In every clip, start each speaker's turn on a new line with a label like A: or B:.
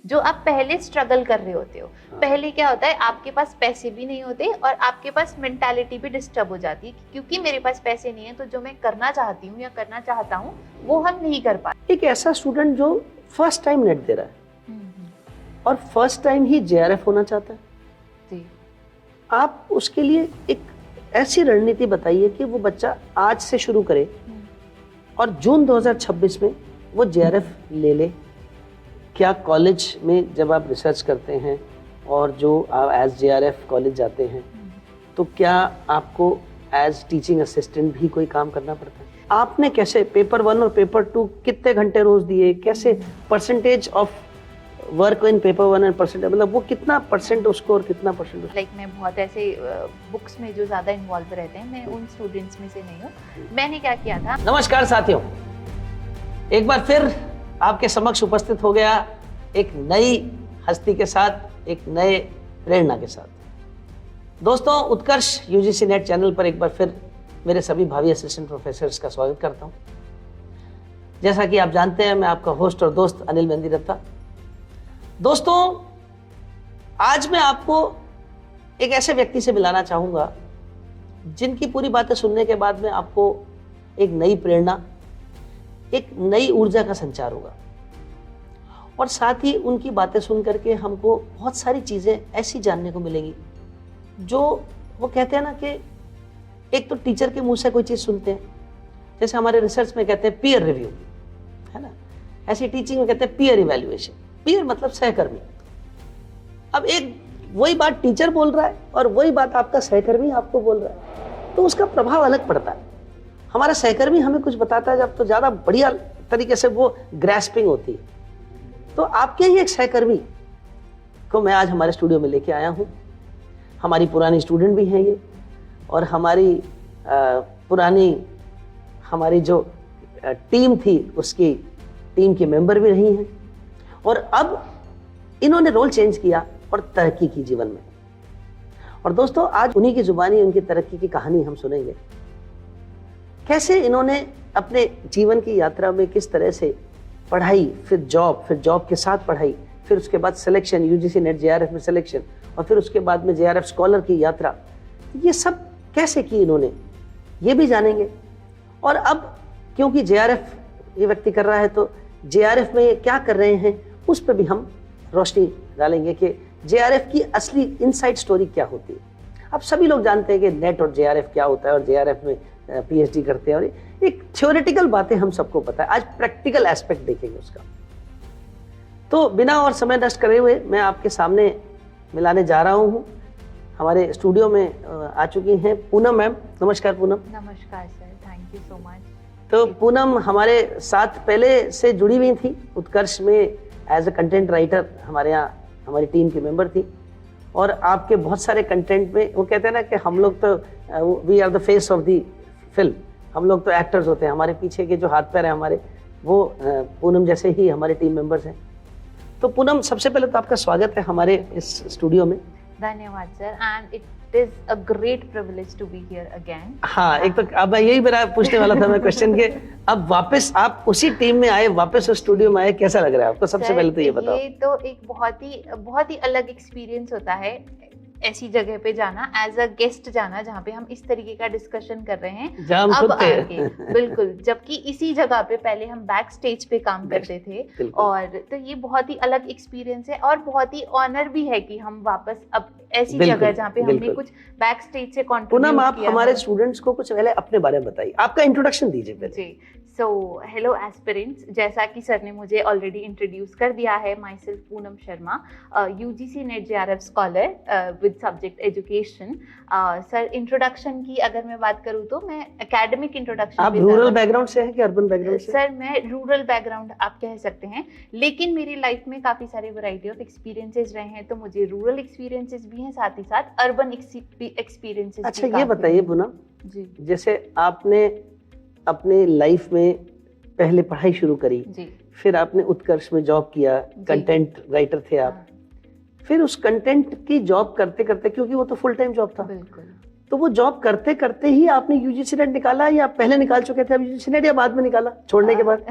A: जो आप पहले स्ट्रगल कर रहे होते हो। पहले क्या होता है, आपके पास पैसे भी नहीं होते और आपके पास मेंटालिटी भी डिस्टर्ब हो जाती है, क्योंकि मेरे पास पैसे नहीं है तो जो मैं करना चाहती हूँ या करना चाहता हूँ वो हम नहीं कर पाते।
B: एक ऐसा स्टूडेंट जो फर्स्ट टाइम नेट दे रहा है और फर्स्ट टाइम ही जेआरएफ होना चाहता है
A: जी,
B: आप उसके लिए एक ऐसी रणनीति बताइए कि वो बच्चा आज से शुरू करे और जून 2026 में वो जेआरएफ ले ले। क्या कॉलेज में जब आप रिसर्च करते हैं और जो आप एज जेआरएफ कॉलेज जाते हैं तो क्या आपको एज टीचिंग असिस्टेंट भी कोई काम करना पड़ता है? आपने कैसे पेपर 1 और पेपर 2 कितने घंटे रोज दिए, कैसे percentage of work in paper 1 and percentage, मतलब वो कितना परसेंट उसको और कितना परसेंट उसको?
A: लाइक मैं बहुत ऐसे बुक्स में जो ज्यादा इन्वॉल्व रहते हैं, मैं उन स्टूडेंट्स में से नहीं हूँ। मैंने क्या किया था।
B: नमस्कार साथियों, एक बार फिर आपके समक्ष उपस्थित हो गया एक नई हस्ती के साथ, एक नए प्रेरणा के साथ। दोस्तों, उत्कर्ष यूजीसी नेट चैनल पर एक बार फिर मेरे सभी भावी असिस्टेंट प्रोफेसर्स का स्वागत करता हूं। जैसा कि आप जानते हैं, मैं आपका होस्ट और दोस्त अनिल मेहंदी रत्ता। दोस्तों, आज मैं आपको एक ऐसे व्यक्ति से मिलाना चाहूंगा जिनकी पूरी बातें सुनने के बाद में आपको एक नई प्रेरणा, एक नई ऊर्जा का संचार होगा और साथ ही उनकी बातें सुन करके हमको बहुत सारी चीजें ऐसी जानने को मिलेंगी जो वो कहते हैं ना कि एक तो टीचर के मुंह से कोई चीज सुनते हैं, जैसे हमारे रिसर्च में कहते हैं पीयर रिव्यू, है ना, ऐसी टीचिंग में कहते हैं पीयर इवैल्यूएशन। पीयर मतलब सहकर्मी। अब एक वही बात टीचर बोल रहा है और वही बात आपका सहकर्मी आपको बोल रहा है, तो उसका प्रभाव अलग पड़ता है। हमारा सहकर्मी हमें कुछ बताता है जब, तो ज्यादा बढ़िया तरीके से वो ग्रैस्पिंग होती है। तो आपके ही एक सहकर्मी को मैं आज हमारे स्टूडियो में लेके आया हूँ। हमारी पुरानी स्टूडेंट भी हैं ये, और हमारी हमारी जो टीम थी उसकी टीम के मेंबर भी रही हैं, और अब इन्होंने रोल चेंज किया और तरक्की की जीवन में। और दोस्तों, आज उन्हीं की जुबानी उनकी तरक्की की कहानी हम सुनेंगे। कैसे इन्होंने अपने जीवन की यात्रा में किस तरह से पढ़ाई, फिर जॉब के साथ पढ़ाई, फिर उसके बाद सिलेक्शन, यूजीसी नेट जेआरएफ में सिलेक्शन, और फिर उसके बाद में जेआरएफ स्कॉलर की यात्रा, ये सब कैसे की इन्होंने, ये भी जानेंगे। और अब क्योंकि जेआरएफ ये व्यक्ति कर रहा है, तो जेआरएफ में ये क्या कर रहे हैं उस पर भी हम रोशनी डालेंगे कि जेआरएफ की असली इनसाइड स्टोरी क्या होती है। अब सभी लोग जानते हैं कि नेट और जेआरएफ क्या होता है और जेआरएफ में पीएचडी करते हैं, और एक थ्योरेटिकल बातें हम सबको पता है। आज प्रैक्टिकल एस्पेक्ट देखेंगे उसका। तो बिना और समय नष्ट करे हुए मैं आपके सामने मिलाने जा रहा हूँ। हमारे स्टूडियो में आ चुकी हैं पूनम मैम। नमस्कार पूनम।
A: नमस्कार sir, thank you so much.
B: तो पूनम हमारे साथ पहले से जुड़ी हुई थी, उत्कर्ष में एज ए कंटेंट राइटर हमारे यहाँ हमारी टीम की मेंबर थी, और आपके बहुत सारे कंटेंट में वो कहते हैं ना कि हम लोग तो we are the face of the film, हम लोग तो एक्टर्स होते हैं, हमारे पीछे के जो हाथ पैर हैं हमारे, वो पूनम जैसे ही हमारे टीम मेंबर्स हैं। तो पूनम, सबसे पहले तो आपका स्वागत है हमारे इस स्टूडियो में।
A: धन्यवाद sir, and it is a great privilege to be here again.
B: हाँ, एक तो अब यही मेरा पूछने वाला था मैं क्वेश्चन के, अब वापस आप उसी टीम में आए, वापस उस स्टूडियो में आए, कैसा लग रहा है आपको? सबसे पहले तो ये बताओ।
A: ये तो एक बहुत ही अलग एक्सपीरियंस होता है ऐसी जगह पे जाना, एज अ गेस्ट जाना, जहाँ पे हम इस तरीके का डिस्कशन कर रहे हैं अब आके। बिल्कुल, जबकि इसी जगह पे पहले हम बैक स्टेज पे काम करते थे, और तो ये बहुत ही अलग एक्सपीरियंस है और बहुत ही ऑनर भी है कि हम वापस अब ऐसी जगह जहाँ पे हमने कुछ बैक स्टेज से कंट्रीब्यूट
B: किया। आप हमारे स्टूडेंट्स को कुछ पहले अपने बारे में बताइए, आपका इंट्रोडक्शन दीजिए पहले।
A: जी, सो हेलो एस्पिरेंट्स, जैसा कि सर ने मुझे ऑलरेडी इंट्रोड्यूस कर दिया है, my self Poonam Sharma, UGC net JRF scholar with subject education. Sir, introduction की अगर मैं बात करूँ तो मैं एकेडमिक इंट्रोडक्शन।
B: आप रूरल बैकग्राउंड से हैं कि अर्बन बैकग्राउंड से?
A: सर, मैं रूरल बैकग्राउंड आप कह सकते हैं, लेकिन मेरी लाइफ में काफ़ी सारे वैरायटी ऑफ एक्सपीरियंसेस रहे हैं, तो मुझे रूरल एक्सपीरियंसेस भी हैं, साथ ही साथ अर्बन एक्सपीरियंसेस।
B: अच्छा, ये बताइए पूनम जी, जैसे आपने अपने लाइफ में पहले पढ़ाई शुरू करी जी, फिर आपने उत्कर्ष में जॉब किया, कंटेंट राइटर थे आप, फिर उस कंटेंट की जॉब करते करते, क्योंकि वो तो फुल टाइम जॉब था, बिल्कुल, तो वो जॉब करते करते ही आपने यूजीसी नेट निकाला, या पहले निकाल चुके थे अब यूजीसी नेट, या बाद में निकाला छोड़ने के बाद?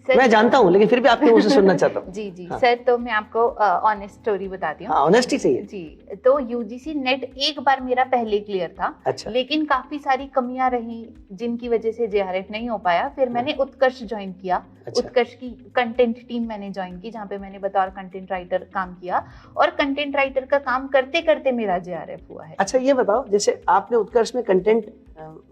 B: मैं जानता हूँ, लेकिन फिर भी आपके मुंह से सुनना चाहता हूँ।
A: जी जी। हाँ। सर, तो मैं आपको ऑनेस्ट स्टोरी बताती हूँ।
B: हाँ, ऑनेस्टी चाहिए
A: जी। तो यूजीसी नेट एक बार मेरा पहले क्लियर था।
B: अच्छा।
A: लेकिन काफी सारी कमियां रही जिनकी वजह से जेआरएफ नहीं हो पाया। फिर मैंने उत्कर्ष ज्वाइन किया। अच्छा। उत्कर्ष की कंटेंट टीम मैंने ज्वाइन की, जहाँ पे मैंने बतौर कंटेंट राइटर काम किया, और कंटेंट राइटर का काम करते करते मेरा जेआरएफ हुआ है।
B: अच्छा, ये बताओ, जैसे आपने उत्कर्ष में कंटेंट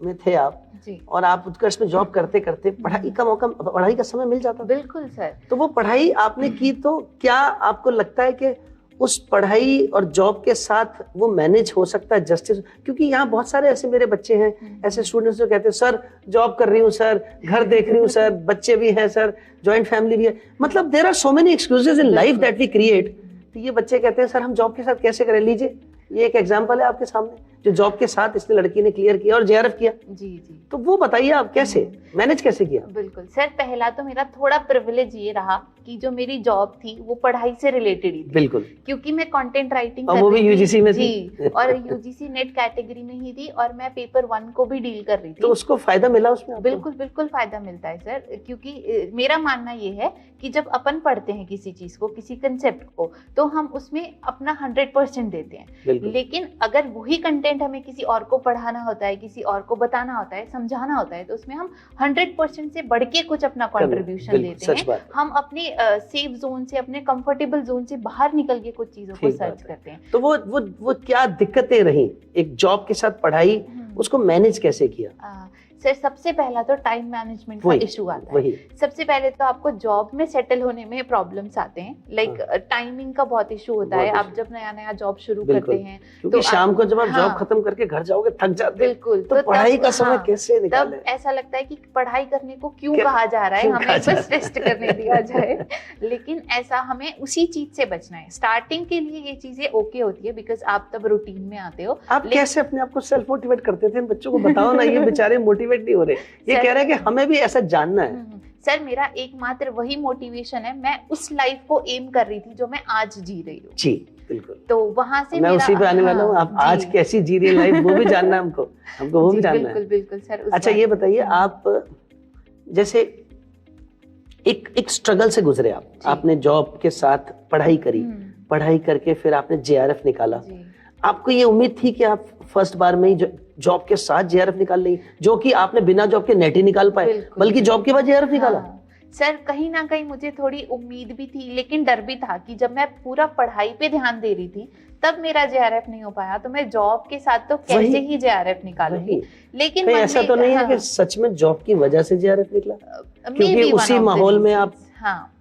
B: में थे आप जी, और आप उत्कर्ष में जॉब करते करते पढ़ाई का मौका, पढ़ाई का समय मिल जाता?
A: बिल्कुल सर।
B: तो वो पढ़ाई आपने की, तो क्या आपको लगता है कि उस पढ़ाई और जॉब के साथ वो मैनेज हो सकता है जस्टिस? क्योंकि यहाँ बहुत सारे ऐसे मेरे बच्चे हैं, ऐसे स्टूडेंट्स जो कहते हैं सर जॉब कर रही हूँ सर, घर देख रही हूँ सर, बच्चे भी हैं सर, जॉइंट फैमिली भी है, मतलब there are so many excuses in life that we create. तो ये बच्चे कहते हैं सर हम जॉब के साथ कैसे करें? लीजिए, ये एक एग्जांपल है आपके सामने, जो जॉब के साथ इसने लड़की ने क्लियर किया और जेआरएफ किया।
A: जी जी।
B: तो वो बताइए आप कैसे मैनेज कैसे किया?
A: बिल्कुल सर, पहला तो मेरा थोड़ा प्रिविलेज ये रहा कि जो मेरी जॉब थी वो पढ़ाई से रिलेटेड ही थी।
B: बिल्कुल।
A: क्योंकि मैं कंटेंट राइटिंग
B: कर रही थी यूजीसी में
A: जी, और यूजीसी नेट कैटेगरी में ही थी, और मैं पेपर 1 को भी डील कर रही थी।
B: तो उसको फायदा मिला उसमें?
A: बिल्कुल बिल्कुल फायदा मिलता है सर, क्योंकि मेरा मानना ये है कि जब अपन पढ़ते हैं किसी चीज को, किसी कंसेप्ट को, तो हम उसमें अपना 100% देते हैं। लेकिन अगर वही कंटेंट हमें किसी और को पढ़ाना होता है, किसी और को बताना होता है, समझाना होता है, तो उसमें हम 100% से बढ़ के कुछ अपना कंट्रीब्यूशन देते हैं। हम अपने सेफ जोन से, अपने कंफर्टेबल जोन से बाहर निकल के कुछ चीजों को सर्च करते हैं।
B: तो वो क्या दिक्कतें रही एक जॉब के साथ पढ़ाई, उसको मैनेज कैसे किया?
A: सर, सबसे पहला तो टाइम मैनेजमेंट का इशू आता है। सबसे पहले तो आपको जॉब में सेटल होने में प्रॉब्लम्स आते हैं, लाइक टाइमिंग का बहुत इशू होता है। आप जब नया नया जॉब शुरू करते हैं
B: तो शाम को जब आप जॉब खत्म करके घर जाओगे थक जाते हैं।
A: बिल्कुल।
B: तो पढ़ाई का समय कैसे निकालें?
A: तब ऐसा लगता है कि पढ़ाई करने को क्यों कहा जा रहा है, हमें बस रेस्ट करने दिया जाए। लेकिन ऐसा हमें उसी चीज से बचना है। स्टार्टिंग के लिए ये चीजें ओके होती है, बिकॉज आप तब रूटीन में आते हो।
B: आप कैसे अपने आप को सेल्फ मोटिवेट करते थे? बच्चों को बताओ ना, ये बेचारे मोटिवेट नहीं हो रहे, ये कह रहे हैं कि हमें भी ऐसा जानना है।
A: सर, मेरा एकमात्र वही मोटिवेशन है, मैं उस लाइफ को एम कर रही थी जो मैं आज जी रही हूँ।
B: जी बिल्कुल।
A: तो वहां से
B: मैं उसी पे आने वाला हूँ। आप आज कैसी जी रही लाइफ वो भी जानना है हमको वो भी जानना है।
A: बिल्कुल बिल्कुल सर।
B: अच्छा, ये बताइए, आप जैसे एक स्ट्रगल से गुजरे, आपने जॉब के साथ पढ़ाई करी, पढ़ाई करके फिर आपने जेआरएफ निकाला। आपको ये उम्मीद थी कि आप फर्स्ट बार में ही जॉब के साथ जेआरएफ निकाल लेंगे, जो कि आपने बिना जॉब के नेट ही निकाल पाए, बल्कि जॉब के बाद जेआरएफ निकाला?
A: सर, कहीं ना कहीं मुझे थोड़ी उम्मीद भी थी, लेकिन डर भी था कि जब मैं पूरा पढ़ाई पे ध्यान दे रही थी तब मेरा जेआरएफ नहीं हो पाया, तो मैं जॉब के साथ तो कैसे ही जेआरएफ निकालूंगी। लेकिन
B: ऐसा तो नहीं है कि सच में जॉब की वजह से जेआरएफ निकला, क्योंकि उसी माहौल में आप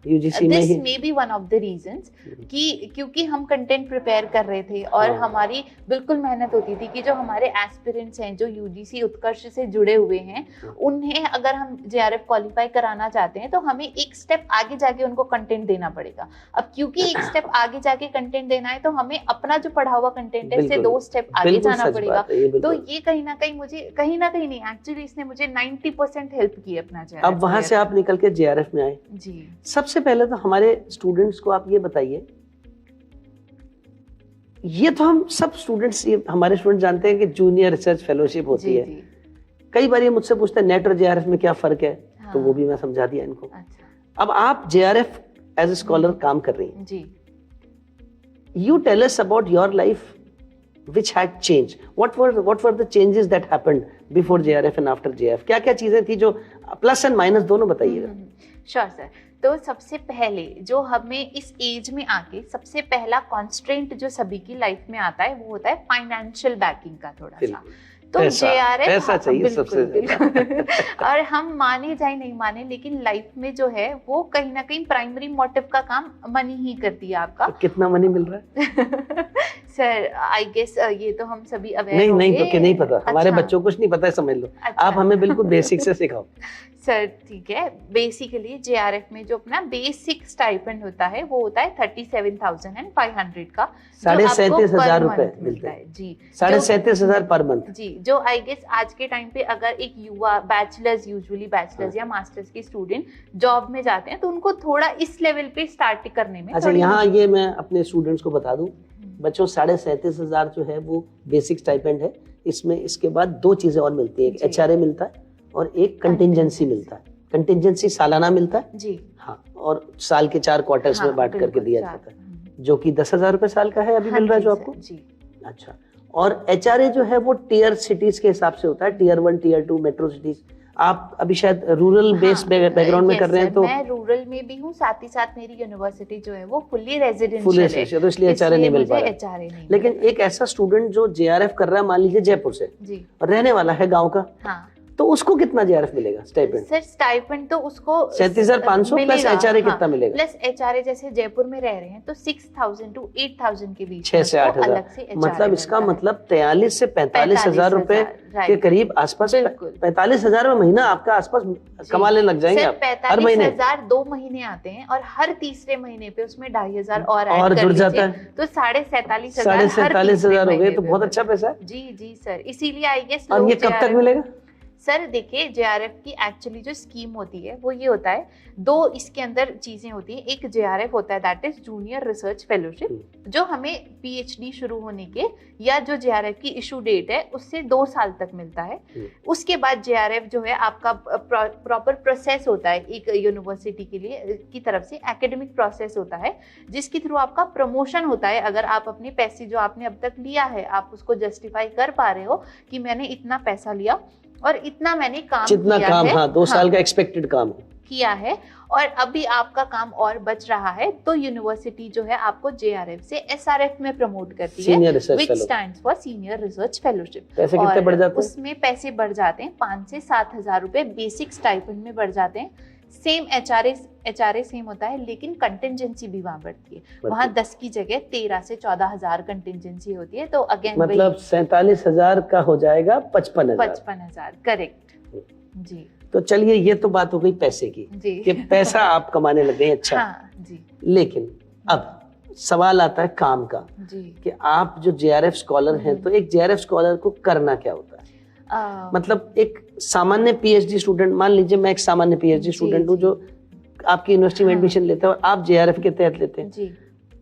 B: यूजीसी में ही।
A: May be one of the reasons कि क्योंकि हम कंटेंट प्रिपेयर कर रहे थे और हमारी बिल्कुल मेहनत होती थी कि जो हमारे एस्पिरेंट्स हैं, जो यूजीसी उत्कर्ष से जुड़े हुए हैं, उन्हें अगर हम जेआरएफ क्वालिफाई कराना चाहते हैं तो हमें एक स्टेप आगे जाके उनको कंटेंट देना पड़ेगा। अब क्योंकि एक स्टेप आगे जाके कंटेंट देना है, तो हमें अपना जो पढ़ा हुआ कंटेंट है इससे 2 स्टेप आगे जाना पड़ेगा। तो ये कहीं ना कहीं मुझे, कहीं ना कहीं नहीं, एक्चुअली इसने मुझे 90% हेल्प की अपना जेआरएफ।
B: अब वहां से आप निकल के जेआरएफ में आए।
A: जी।
B: सबसे पहले तो हमारे स्टूडेंट्स को आप ये बताइए, ये तो हम सब स्टूडेंट्स, हमारे स्टूडेंट जानते हैं कि जूनियर रिसर्च फेलोशिप होती है। कई बार ये मुझसे पूछते हैं नेट और जेआरएफ में क्या फर्क है, तो वो भी मैं समझा दिया इनको। अब आप जेआरएफ एज ए स्कॉलर काम कर रही हैं जी। You tell us about your life which had changed. What were the changes that happened before JRF and after JRF? क्या क्या चीजें थी जो प्लस एंड माइनस दोनों बताइएगा।
A: Sure sir. तो सबसे पहले जो हमें इस एज में आके सबसे पहला कॉन्स्ट्रेंट जो सभी की लाइफ में आता है, वो होता है फाइनेंशियल बैकिंग का थोड़ा सा। तो जेआरएफ
B: पैसा चाहिए सबसे
A: और हम माने चाहे नहीं माने, लेकिन लाइफ में जो है वो कहीं ना कहीं प्राइमरी मोटिव का काम मनी ही करती है आपका।
B: तो कितना मनी मिल रहा है?
A: सर, आई गेस ये तो हम सभी अवेयर
B: नहीं तो नहीं पता। हमारे बच्चों को कुछ नहीं पता है, समझ लो। आप हमें बिल्कुल बेसिक से सिखाओ।
A: सर ठीक है, बेसिकली जेआरएफ में जो अपना बेसिक स्टाइपेंड होता है वो होता है 37,500 का,
B: 37,500 रुपए मिलता है जी। 37,500 पर मंथ
A: जी। जो आई गेस आज के टाइम पे अगर एक युवा बैचलर्स, यूजुअली बैचलर्स या मास्टर्स के स्टूडेंट जॉब में जाते हैं तो उनको थोड़ा इस लेवल पे स्टार्ट करने में।
B: अच्छा, यहाँ ये मैं अपने स्टूडेंट्स को बता दूं, बच्चों 37,500 जो है वो बेसिक स्टाइपेंड है। इसमें इसके बाद 2 चीजें और मिलती है, एक एचआरए मिलता है और एक कंटिजेंसी मिलता है। कंटिजेंसी सालाना मिलता है
A: जी
B: हाँ, और साल के 4 क्वार्टर्स में बांट करके दिया जाता है, जो कि 10,000 रुपए साल का है अभी मिल रहा है जो आपको
A: जी।
B: अच्छा, और HRA जो है वो टीयर सिटीज के हिसाब से होता है, टीयर 1 टीयर 2 मेट्रो सिटीज। आप अभी शायद रूरल बेस्ड बैकग्राउंड में कर रहे हैं, तो
A: मैं रूरल में भी हूँ, साथ ही साथ मेरी यूनिवर्सिटी जो है वो फुली रेजिडेंशियल है,
B: तो इसलिए HRA नहीं मिल पा रहा
A: HRA नहीं।
B: लेकिन एक ऐसा स्टूडेंट जो JRF कर रहा है, मान लीजिए जयपुर से
A: जी,
B: और रहने वाला है गांव का,
A: हाँ,
B: तो उसको कितना JRF मिलेगा स्टाइपेंड?
A: सर स्टाइपेंड तो उसको
B: 37,500 प्लस HRA कितना मिलेगा?
A: प्लस HRA जैसे जयपुर में रह रहे हैं तो 6,000 to 8,000 के बीच
B: 6 से 8,000, मतलब इसका मतलब 43 से 45,000 रुपए के करीब आसपास, 45,000 में महीना आपका आसपास कमाने लग जाएंगे आप हर महीने।
A: 45,000 2 महीने आते हैं और हर तीसरे महीने पे उसमें 2,500 और
B: जुड़ जाता है,
A: तो 47,500
B: हो गए, तो बहुत अच्छा पैसा है।
A: जी सर, इसीलिए आई गेस।
B: और ये कब तक मिलेगा?
A: सर देखिए, JRF की एक्चुअली जो स्कीम होती है वो ये होता है, 2 इसके अंदर चीजें होती हैं। एक JRF होता है that is junior research fellowship, जो हमें PhD शुरू होने के या जो JRF की इशू डेट है उससे 2 साल तक मिलता है। उसके बाद JRF जो है आपका प्रॉपर प्रोसेस होता है, एक यूनिवर्सिटी के लिए की तरफ से एकेडमिक प्रोसेस होता है, जिसके थ्रू आपका प्रमोशन होता है। अगर आप अपने पैसे जो आपने अब तक लिया है आप उसको जस्टिफाई कर पा रहे हो कि मैंने इतना पैसा लिया और इतना मैंने काम
B: जितना
A: किया
B: काम
A: है,
B: हाँ, 2 साल का एक्सपेक्टेड काम
A: किया है, और अभी आपका काम और बच रहा है, तो यूनिवर्सिटी जो है आपको JRF से SRF में प्रमोट करती है, which stands for senior research fellowship.
B: पैसे कितने बढ़ जाते हैं?
A: उसमें पैसे बढ़ जाते हैं 5 से 7,000 रुपए बेसिक स्टाइपेंड में बढ़ जाते हैं। सेम HRA सेम होता है, लेकिन कंटिजेंसी भी वहाँ बढ़ती है। वहाँ 10 की जगह 13 से 14,000 कंटिजेंसी होती है। तो अगेन
B: मतलब 47,000 का हो जाएगा
A: 55,000 करेक्ट जी।
B: तो चलिए, ये तो बात हो गई पैसे की कि पैसा आप कमाने लगे, अच्छा
A: हाँ, जी।
B: लेकिन अब सवाल आता है काम का जी, कि आप जो JRF स्कॉलर हैं, तो एक JRF स्कॉलर को करना क्या होता है? मतलब एक सामान्य PhD स्टूडेंट, मान लीजिए मैं एक सामान्य PhD स्टूडेंट हूँ जो आपकी यूनिवर्सिटी में एडमिशन लेता है और आप JRF के तहत लेते हैं जी।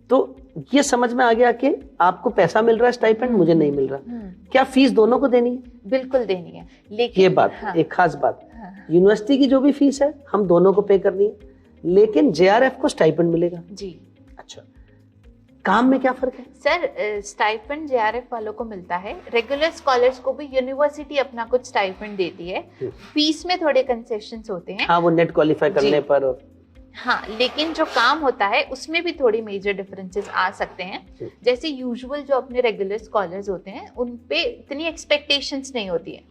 B: तो ये समझ में आ गया कि आपको पैसा मिल रहा है स्टाइपेंड, मुझे नहीं मिल रहा, क्या फीस दोनों को देनी है?
A: बिल्कुल देनी है, लेकिन
B: ये बात एक खास बात, यूनिवर्सिटी की जो भी फीस है हम दोनों को पे करनी है, लेकिन JRF को स्टाइपेंड मिलेगा जी। अच्छा, काम में क्या फर्क है?
A: सर स्टाइपेंड JRF वालों को मिलता है, रेगुलर स्कॉलर्स को भी यूनिवर्सिटी अपना कुछ स्टाइपेंड देती है, फीस में थोड़े कंसेशंस होते हैं।
B: हाँ, वो नेट क्वालिफाई करने पर और
A: हाँ, लेकिन जो काम होता है उसमें भी थोड़ी मेजर डिफरेंसेस आ सकते हैं। जैसे यूजुअल जो अपने रेगुलर स्कॉलर्स होते हैं उन पे इतनी एक्सपेक्टेशंस नहीं होती है,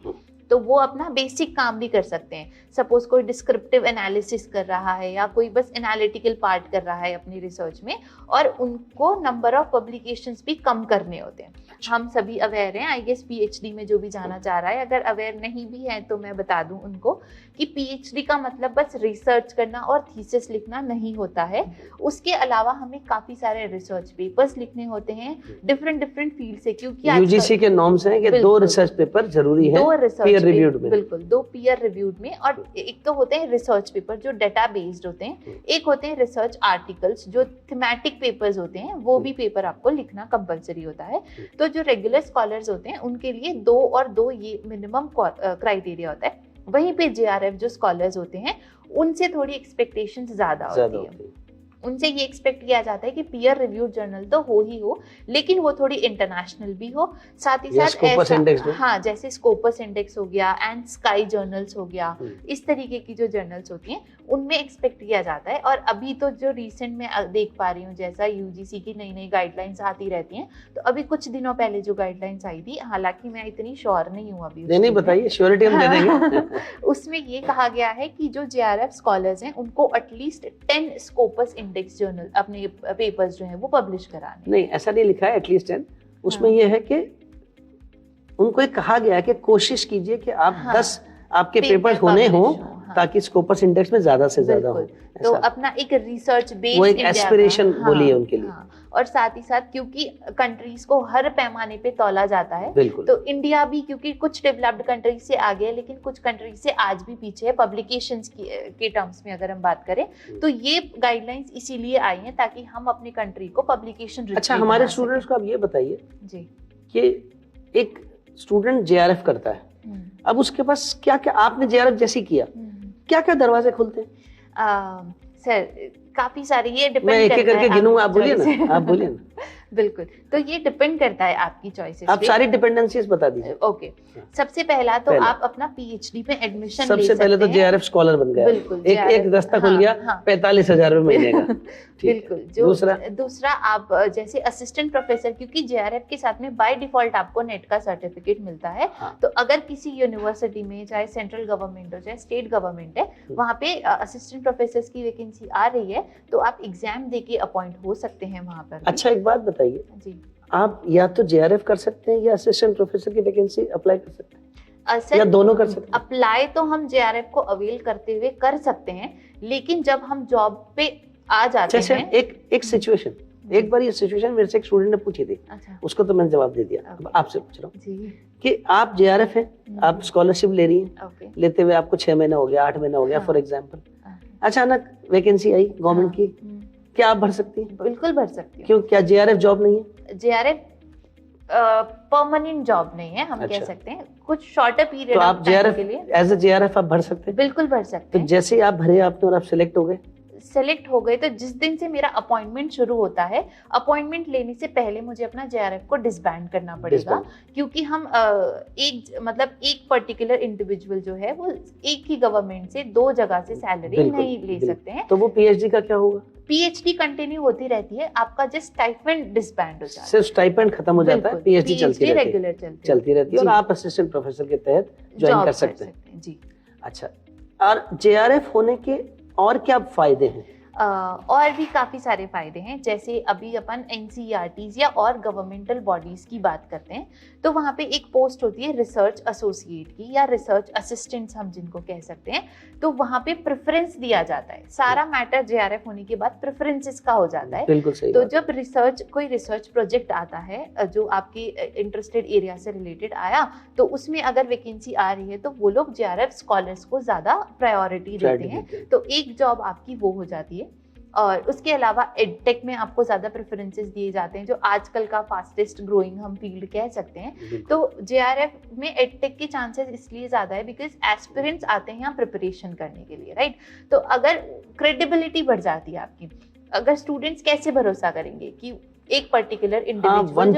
A: तो वो अपना बेसिक काम भी कर सकते हैं। सपोज कोई डिस्क्रिप्टिव एनालिसिस कर रहा है या कोई बस एनालिटिकल पार्ट कर रहा है अपनी रिसर्च में, और उनको नंबर ऑफ पब्लिकेशंस भी कम करने होते हैं। हम सभी अवेयर हैं, आई गेस PhD में जो भी जाना चाह रहा है, अगर अवेयर नहीं भी है तो मैं बता दूं उनको कि PhD का मतलब बस रिसर्च करना और थीसिस लिखना नहीं होता है। उसके अलावा हमें काफी सारे रिसर्च पेपर्स लिखने होते हैं डिफरेंट फील्ड से, क्योंकि
B: UGC के नॉर्म्स हैं कि 2 रिसर्च पेपर जरूरी है,
A: 2 रिसर्च
B: रिव्यूड में,
A: बिल्कुल 2 पीयर रिव्यूड में, और एक तो होते हैं रिसर्च पेपर जो डाटा बेस्ड होते हैं, एक होते हैं रिसर्च आर्टिकल्स जो थीमेटिक पेपर्स होते हैं, वो भी पेपर आपको लिखना कंपलसरी होता है। तो जो रेगुलर स्कॉलर्स होते हैं उनके लिए 2 और 2 ये मिनिमम क्राइटेरिया होता है। वहीं पे JRF जो स्कॉलर्स होते हैं उनसे थोड़ी एक्सपेक्टेशंस ज्यादा होती है। उनसे ये एक्सपेक्ट किया जाता है कि पीयर रिव्यूड जर्नल तो हो ही हो, लेकिन वो थोड़ी इंटरनेशनल भी हो, साथ ही साथ ऐसा, हाँ, जैसे स्कोपस इंडेक्स हो गया एंड स्काई जर्नल्स हो गया, इस तरीके की जो जर्नल्स होती हैं उनमें एक्सपेक्ट किया जाता है। और अभी तो जो रिसेंट में देख पा रही हूँ, जैसा UGC की नई गाइडलाइंस आती रहती हैं, तो अभी कुछ दिनों पहले जो गाइडलाइंस आई थी, हालांकि मैं इतनी श्योर नहीं हूँ अभी,
B: नहीं बताइए, श्योरिटी हम दे देंगे।
A: उसमें ये कहा गया है कि जो JRF स्कॉलर्स हैं उनको एटलीस्ट 10 स्कोपस इंडेक्स जर्नल अपने पेपर्स जो हैं वो पब्लिश कराने।
B: नहीं, ऐसा नहीं लिखा है एटलीस्ट 10, उसमें ये है कि उनको एक कहा गया है कि कोशिश कीजिए कि आप 10 आपके पेपर्स होने हो, ताकि स्कोपस इंडेक्स में ज्यादा से ज्यादा हो।
A: तो अपना एक रिसर्च बेस्ड,
B: वो एक एस्पिरेशन बोली है उनके लिए।
A: और साथ ही साथ क्योंकि कंट्रीज को हर पैमाने पे तौला जाता है, तो इंडिया भी क्योंकि कुछ डेवलप्ड कंट्रीज से आगे है, लेकिन कुछ कंट्रीज से आज भी पीछे है पब्लिकेशंस के टर्म्स में अगर हम बात करें, तो ये गाइडलाइंस इसीलिए आई हैं ताकि हम अपनी कंट्री को पब्लिकेशन।
B: अच्छा, हमारे स्टूडेंट्स को आप ये बताइए जी कि एक स्टूडेंट JRF करता है, अब उसके पास क्या क्या, आपने JRF जैसे किया, क्या क्या दरवाजे खुलते हैं?
A: सर काफी सारी, ये डिपेंड
B: मैं एक एक करके गिनूंगा, आप बोलिए ना, आप बोलिए ना।
A: बिल्कुल, तो ये डिपेंड करता है आपकी चॉइसेस पे।
B: आप सारी डिपेंडेंसीज बता दीजिए।
A: ओके, सबसे पहला तो आप अपना पीएचडी में एडमिशन ले सकते हैं।
B: सबसे पहले तो जेआरएफ स्कॉलर बन गया।
A: बिल्कुल,
B: एक दस्ता खुल गया 45,000 रुपए महीने का।
A: बिल्कुल। दूसरा आप जैसे असिस्टेंट प्रोफेसर, क्योंकि जेआरएफ के साथ में बाय डिफॉल्ट आपको नेट का सर्टिफिकेट मिलता है। तो अगर किसी यूनिवर्सिटी में, चाहे सेंट्रल गवर्नमेंट हो चाहे स्टेट गवर्नमेंट है, वहाँ पे असिस्टेंट प्रोफेसर की वैकेंसी आ रही है, तो आप एग्जाम देके अपॉइंट हो सकते हैं वहाँ पर।
B: अच्छा, एक बात बताइए
A: जी,
B: आप या तो जेआरएफ कर सकते हैं या असिस्टेंट प्रोफेसर की वैकेंसी अप्लाई कर सकते हैं, या दोनों कर सकते हैं?
A: अप्लाई तो हम जेआरएफ को अवेल करते हुए कर सकते हैं, लेकिन जब हम जॉब पे आ जाते हैं।
B: एक सिचुएशन, एक बार ये सिचुएशन मेरे से एक स्टूडेंट ने पूछी थी।
A: अच्छा।
B: उसको तो मैंने जवाब दे दिया। अब आपसे पूछ रहा हूँ कि आप जेआरएफ हैं, आप स्कॉलरशिप ले रही हैं, लेते हुए आपको 6 महीना हो गया, 8 महीना हो गया फॉर एग्जाम्पल, अचानक वैकेंसी आई गवर्नमेंट की, क्या आप भर सकती हैं?
A: बिल्कुल भर सकती हूँ।
B: क्यों, क्या जेआरएफ जॉब नहीं है?
A: जेआरएफ परमानेंट जॉब नहीं है, हम कह सकते हैं कुछ शॉर्टर पीरियड।
B: तो आप जेआरएफ के लिए एज ए जेआरएफ आप भर सकते हैं?
A: बिल्कुल भर सकते हैं।
B: तो जैसे ही आप भरे आपने और आप सिलेक्ट हो गए,
A: तो जिस दिन से मेरा अपॉइंटमेंट शुरू होता है, अपॉइंटमेंट लेने से पहले मुझे अपना जेआरएफ को डिसबैंड करना पड़ेगा, क्योंकि हम एक पर्टिकुलर इंडिविजुअल जो है वो एक ही गवर्नमेंट से 2 जगह से सैलरी नहीं ले सकते हैं।
B: तो वो पीएचडी का क्या होगा?
A: पीएचडी कंटिन्यू होती रहती है, आपका जस्ट स्टाइपेंड डिसबैंड हो जाता है।
B: सिर्फ स्टाइपेंड खत्म हो जाता है, पीएचडी चलती रहती है और आप असिस्टेंट प्रोफेसर के तहत ज्वाइन कर सकते हैं।
A: जी।
B: अच्छा, और जेआरएफ होने के और क्या फायदे हैं?
A: और भी काफी सारे फायदे हैं। जैसे अभी अपन एनसीईआरटीज या और गवर्नमेंटल बॉडीज की बात करते हैं, तो वहाँ पे एक पोस्ट होती है रिसर्च एसोसिएट की, या रिसर्च असिस्टेंट्स हम जिनको कह सकते हैं। तो वहाँ पे प्रेफरेंस दिया जाता है। सारा मैटर जेआरएफ होने के बाद प्रेफरेंसेस का हो जाता है।
B: बिल्कुल सही।
A: तो जब कोई रिसर्च प्रोजेक्ट आता है जो आपकी इंटरेस्टेड एरिया से रिलेटेड आया, तो उसमें अगर वैकेंसी आ रही है तो वो लोग जेआरएफ स्कॉलर्स को ज्यादा प्रायोरिटी देते हैं। तो एक जॉब आपकी वो हो जाती है। और उसके अलावा एडटेक में आपको ज्यादा प्रेफरेंसेस दिए जाते हैं, जो आजकल का फास्टेस्ट ग्रोइंग हम फील्ड कह सकते हैं। तो जेआरएफ में एडटेक के चांसेस इसलिए ज्यादा है बिकॉज एस्पिरेंट्स आते हैं यहाँ प्रिपरेशन करने के लिए, राइट। तो अगर क्रेडिबिलिटी बढ़ जाती है आपकी, अगर स्टूडेंट्स कैसे भरोसा करेंगे कि एक पर्टिकुलर इंडिविजुअल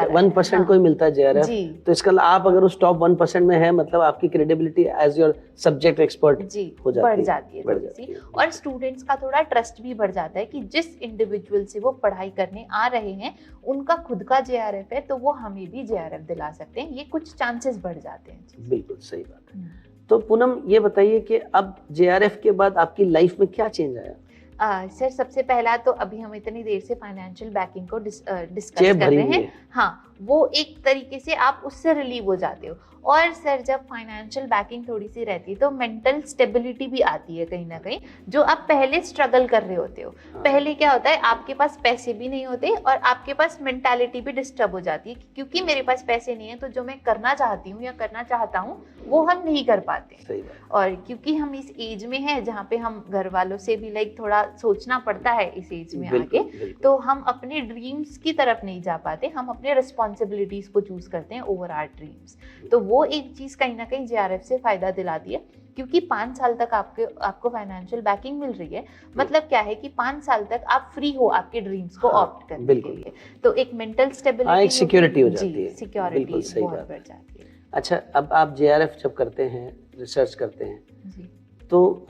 B: 1% कोई मिलता है जेआरएफ, तो इसका आप अगर उस टॉप 1% में है, मतलब आपकी credibility as your subject expert
A: बढ़ जाती है। और स्टूडेंट्स का थोड़ा ट्रस्ट भी बढ़ जाता है कि जिस इंडिविजुअल से वो पढ़ाई करने आ रहे हैं उनका खुद का जेआरएफ है, तो वो हमें भी जेआरएफ दिला सकते हैं। ये कुछ चांसेस बढ़ जाते हैं।
B: बिल्कुल सही बात है। तो पूनम ये बताइए कि अब जेआरएफ के बाद आपकी लाइफ में क्या चेंज आया?
A: सर सबसे पहला तो अभी हम इतनी देर से फाइनेंशियल बैकिंग को डिस्कस कर रहे हैं। हाँ, वो एक तरीके से आप उससे रिलीव हो जाते हो। और सर जब फाइनेंशियल बैकिंग थोड़ी सी रहती है तो मेंटल स्टेबिलिटी भी आती है कहीं ना कहीं, जो आप पहले स्ट्रगल कर रहे होते हो। पहले क्या होता है, आपके पास पैसे भी नहीं होते और आपके पास मेंटालिटी भी डिस्टर्ब हो जाती है, क्योंकि मेरे पास पैसे नहीं है तो जो मैं करना चाहती हूँ या करना चाहता हूँ वो हम नहीं कर पाते। और क्योंकि हम इस एज में हैं जहाँ पे हम घर वालों से भी थोड़ा सोचना पड़ता है इस एज में आके, तो हम अपने ड्रीम्स की तरफ नहीं जा पाते, हम अपने रिस्पॉन्सिबिलिटीज को चूज करते हैं ओवर आवर ड्रीम्स। तो वो एक चीज कहीं ना कहीं जेआरएफ से फायदा दिलाती है, क्योंकि 5 साल तक आपको फाइनेंशियल बैकिंग मिल रही है। मतलब क्या है कि 5 साल तक आप फ्री हो आपके ड्रीम्स को ऑप्ट करने के लिए। तो एक मेंटल स्टेबिलिटी,
B: एक सिक्योरिटी हो जाती है,
A: सिक्योरिटी बहुत बढ़ जाती है।
B: अच्छा, अब आप जेआरएफ जब करते हैं, रिसर्च करते हैं जी, तो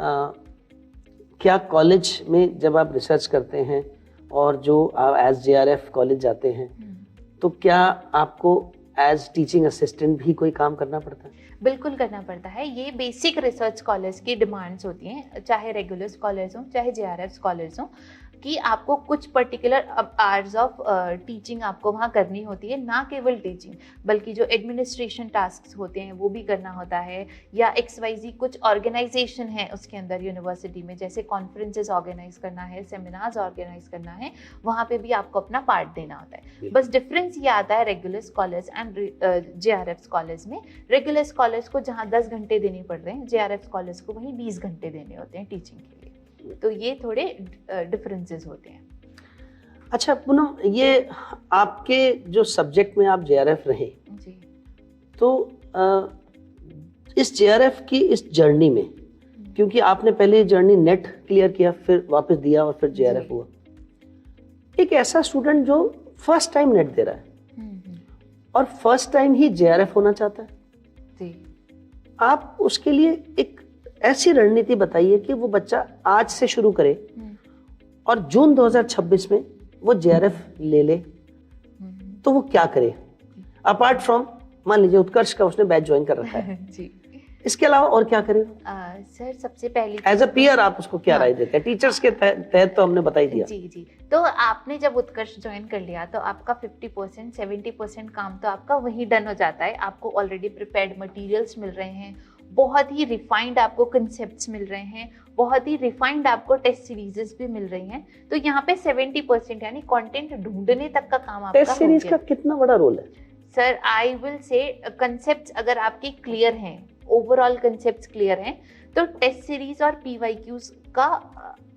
B: क्या कॉलेज में जब आप रिसर्च करते हैं और जो आप एज जेआरएफ कॉलेज जाते हैं, तो क्या आपको एज टीचिंग असिस्टेंट भी कोई काम करना पड़ता है? बिल्कुल करना पड़ता है। ये बेसिक रिसर्च स्कॉलर्स की डिमांड्स होती हैं, चाहे रेगुलर स्कॉलर्स हों चाहे जेआरएफ स्कॉलर्स हों, कि आपको कुछ पर्टिकुलर आवर्स ऑफ टीचिंग आपको वहाँ करनी होती है। ना केवल टीचिंग बल्कि जो एडमिनिस्ट्रेशन टास्क होते हैं वो भी करना होता है, या XYZ कुछ ऑर्गेनाइजेशन है उसके अंदर यूनिवर्सिटी में, जैसे कॉन्फ्रेंसेस ऑर्गेनाइज करना है, सेमिनार्स ऑर्गेनाइज करना है, वहाँ पे भी आपको अपना पार्ट देना होता है। बस डिफरेंस ये आता है regular scholars and JRF scholars में। रेगुलर स्कॉलर्स को जहाँ 10 घंटे देने पड़ रहे हैं, जेआरएफ स्कॉलर्स को वहीं 20 घंटे देने होते हैं टीचिंग के लिए। तो ये थोड़े डिफरेंसेस होते हैं। अच्छा पूनम, ये आपके जो सब्जेक्ट में आप जेआरएफ रहे जी, तो इस जेआरएफ की इस जर्नी में क्योंकि आपने पहले जर्नी नेट क्लियर किया, फिर वापस दिया और फिर जेआरएफ हुआ। एक ऐसा स्टूडेंट जो फर्स्ट टाइम नेट दे रहा है और फर्स्ट टाइम ही जेआरएफ होना चाहता है
A: जी,
B: आप उसके लिए एक ऐसी रणनीति बताइए कि वो बच्चा आज से शुरू करे और जून 2026 में वो जेआरएफ ले ले, तो वो क्या करे अपार्ट फ्रॉम, मान लीजिए उत्कर्ष का उसने बैच ज्वाइन कर रखा है
A: जी,
B: इसके अलावा और क्या करे?
A: सर सबसे पहली
B: एज अ पीयर आप उसको क्या राय देते हैं? टीचर्स के तहत तो हमने बता ही दिया।
A: जी जी, तो आपने जब उत्कर्ष ज्वाइन कर लिया तो आपका 50% 70% काम तो आपका वहीं डन हो जाता है। आपको ऑलरेडी प्रिपेयर्ड मटेरियल्स मिल रहे हैं, बहुत ही रिफाइंड आपको कंसेप्ट्स मिल रहे हैं, बहुत ही रिफाइंड आपको टेस्ट सीरीजेस भी मिल रही हैं। तो यहाँ पे 70% यानी कंटेंट ढूंढने तक का काम आपका
B: टेस्ट सीरीज का कितना बड़ा रोल है?
A: Sir I will say concepts अगर आपके क्लियर हैं, ओवरऑल कंसेप्ट्स क्लियर हैं, तो टेस्ट सीरीज और पीवाईक्यूज का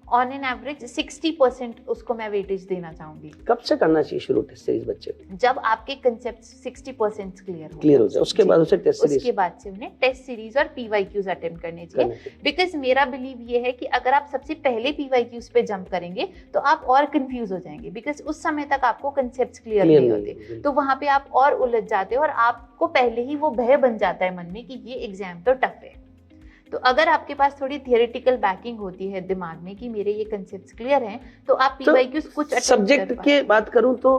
A: ऑन एन एवरेज 60% उसको मैं वेटेज देना चाहूंगी।
B: कब से करना चाहिए शुरू टेस्ट सीरीज बच्चे को?
A: जब आपके कंसेप्ट 60% क्लियर हो
B: जाए, उसके बाद उसे टेस्ट सीरीज,
A: उसके बाद से उन्हें टेस्ट सीरीज और पीवाईक्यूज अटेम्प्ट करने चाहिए। बिकॉज मेरा बिलीव ये है कि अगर आप सबसे पहले पीवाईक्यूज पे जंप करेंगे तो आप और कंफ्यूज हो जाएंगे, बिकॉज उस समय तक आपको कंसेप्ट क्लियर नहीं होते, तो वहां पे आप और उलझ जाते हो और आपको पहले ही वो भय बन जाता है मन में कि ये एग्जाम तो टफ है। तो अगर आपके पास थोड़ी थियोरेटिकल बैकिंग होती है दिमाग में कि मेरे ये कंसेप्ट्स क्लियर हैं, तो आप पीवाईक्यूज कुछ
B: सब्जेक्ट की बात करूं तो